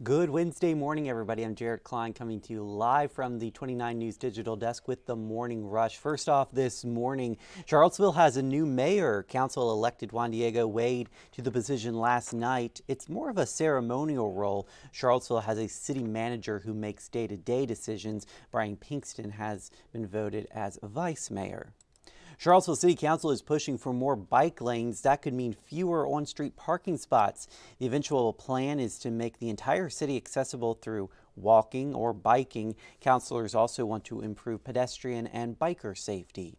Good Wednesday morning, everybody. I'm Jared Klein coming to you live from the 29 News Digital Desk with the Morning Rush. First off this morning, Charlottesville has a new mayor. Council elected Juan Diego Wade to the position last night. It's more of a ceremonial role. Charlottesville has a city manager who makes day-to-day decisions. Brian Pinkston has been voted as vice mayor. Charlottesville City Council is pushing for more bike lanes. That could mean fewer on-street parking spots. The eventual plan is to make the entire city accessible through walking or biking. Councilors also want to improve pedestrian and biker safety.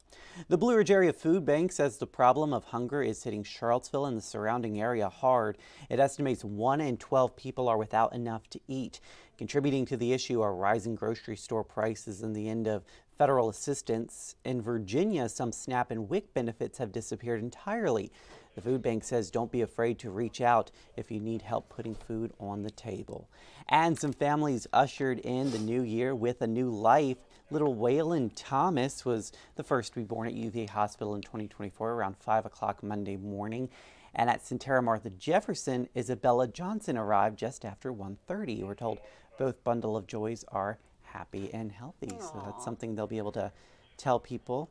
The Blue Ridge Area Food Bank says the problem of hunger is hitting Charlottesville and the surrounding area hard. It estimates 1 in 12 people are without enough to eat. Contributing to the issue are rising grocery store prices and the end of federal assistance. In Virginia, some SNAP and WIC benefits have disappeared entirely. The food bank says don't be afraid to reach out if you need help putting food on the table. And some families ushered in the new year with a new life. Little Waylon Thomas was the first to be born at UVA Hospital in 2024 around 5 o'clock Monday morning. And at Centera Martha Jefferson, Isabella Johnson arrived just after 1:30. We're told both bundle of joys are happy and healthy. Aww. So that's something they'll be able to tell people.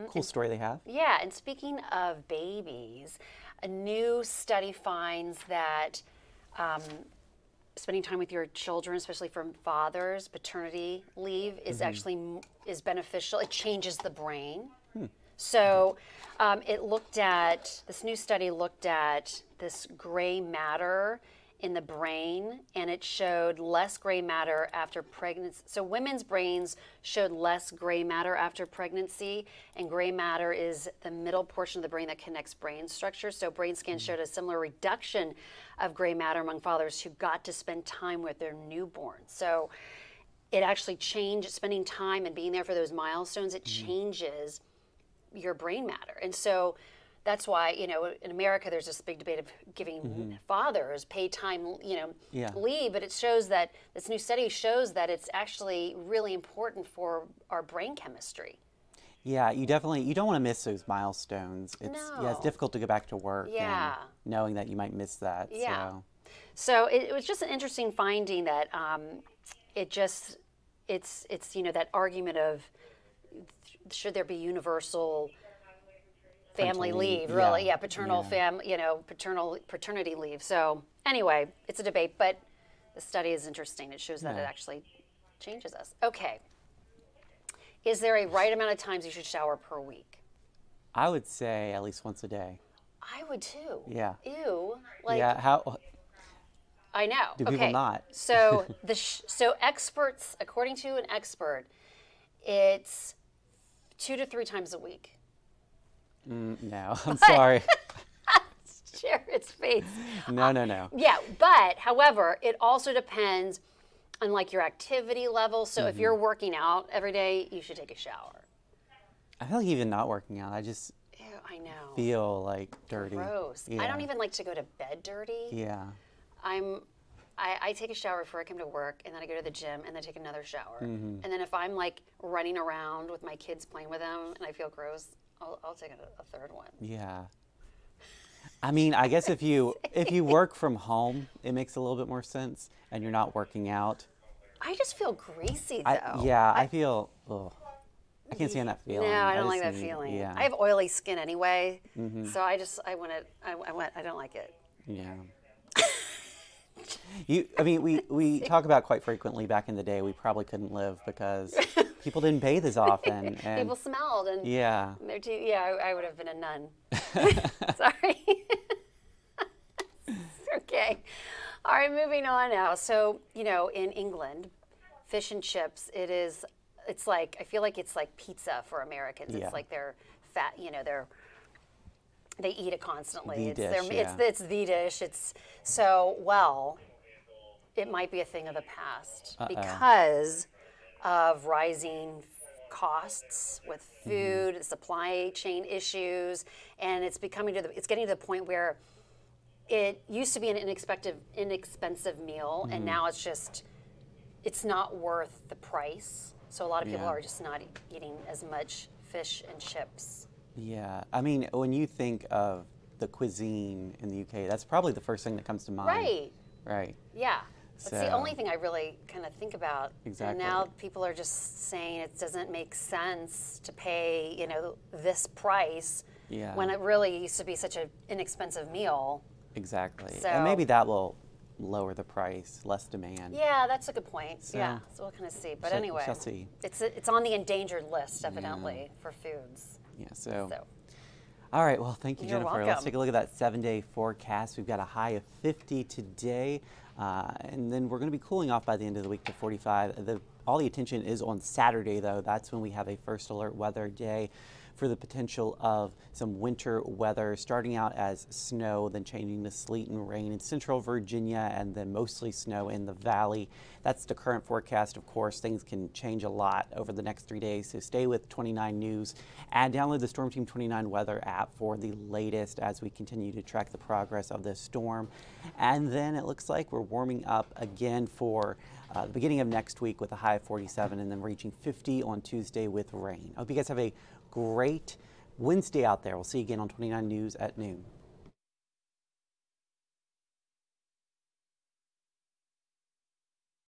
Cool story they have. Yeah, and speaking of babies, a new study finds that spending time with your children, especially from fathers, paternity leave is actually is beneficial. It changes the brain. So this new study looked at this gray matter in the brain, and it showed less gray matter after pregnancy. So women's brains showed less gray matter after pregnancy, and gray matter is the middle portion of the brain that connects brain structures. So brain scans showed a similar reduction of gray matter among fathers who got to spend time with their newborn. So it actually changed, spending time and being there for those milestones, it changes your brain matter. And so that's why, you know, in America, there's this big debate of giving fathers paid time, leave. But it shows that this new study shows that it's actually really important for our brain chemistry. Yeah, you don't want to miss those milestones. No. Yeah, it's difficult to go back to work. Yeah. And knowing that you might miss that. Yeah. So it was just an interesting finding that it's that argument of should there be universal family leave, really, paternity leave. So anyway, it's a debate, but the study is interesting. It shows that it actually changes us. Okay. Is there a right amount of times you should shower per week? I would say at least once a day. I would too. Yeah. Ew. How? I know. Do people not? So so experts, according to an expert, it's 2 to 3 times a week. No, I'm sorry. Jared's face. No. Yeah, but however, it also depends on like your activity level. So if you're working out every day, you should take a shower. I feel like even not working out, I just I know. feel like dirty. Gross. Yeah. I don't even like to go to bed dirty. Yeah. I take a shower before I come to work, and then I go to the gym, and then take another shower. And then if I'm like running around with my kids playing with them, and I feel gross, I'll take a third one. Yeah. I mean, I guess if you work from home, it makes a little bit more sense, and you're not working out. I just feel greasy though. I feel. Ugh. I can't stand that feeling. No, I don't like that feeling. Yeah. I have oily skin anyway, so I don't like it. Yeah. We talk about quite frequently back in the day, we probably couldn't live because people didn't bathe as often. And people smelled. And yeah. I would have been a nun. Sorry. Okay. All right, moving on now. So, in England, fish and chips, it's like, I feel like it's like pizza for Americans. Yeah. It's like they're fat, they eat it constantly. It's the dish. It might be a thing of the past because of rising costs with food, supply chain issues, and it's getting to the point where it used to be an inexpensive meal, and now it's not worth the price. So a lot of people are just not eating as much fish and chips. Yeah, I mean, when you think of the cuisine in the UK, that's probably the first thing that comes to mind. Right. Right. Yeah. That's the only thing I really kind of think about. Exactly. And now people are just saying it doesn't make sense to pay, you know, this price when it really used to be such an inexpensive meal. Exactly. So, and maybe that will lower the price, less demand. Yeah, that's a good point. So we'll kind of see. But anyway, shall see. It's on the endangered list, evidently, for foods. Yeah, so. All right, well, thank you, You're Jennifer. welcome. Let's take a look at that 7-day forecast. We've got a high of 50 today, and then we're going to be cooling off by the end of the week to 45. All the attention is on Saturday, though. That's when we have a first alert weather day for the potential of some winter weather, starting out as snow, then changing to sleet and rain in central Virginia, and then mostly snow in the valley. That's the current forecast. Of course, things can change a lot over the next 3 days, so stay with 29 News and download the Storm Team 29 weather app for the latest as we continue to track the progress of this storm. And then it looks like we're warming up again for the beginning of next week with a high of 47 and then reaching 50 on Tuesday with rain. I hope you guys have a great Wednesday out there. We'll see you again on 29 News at noon.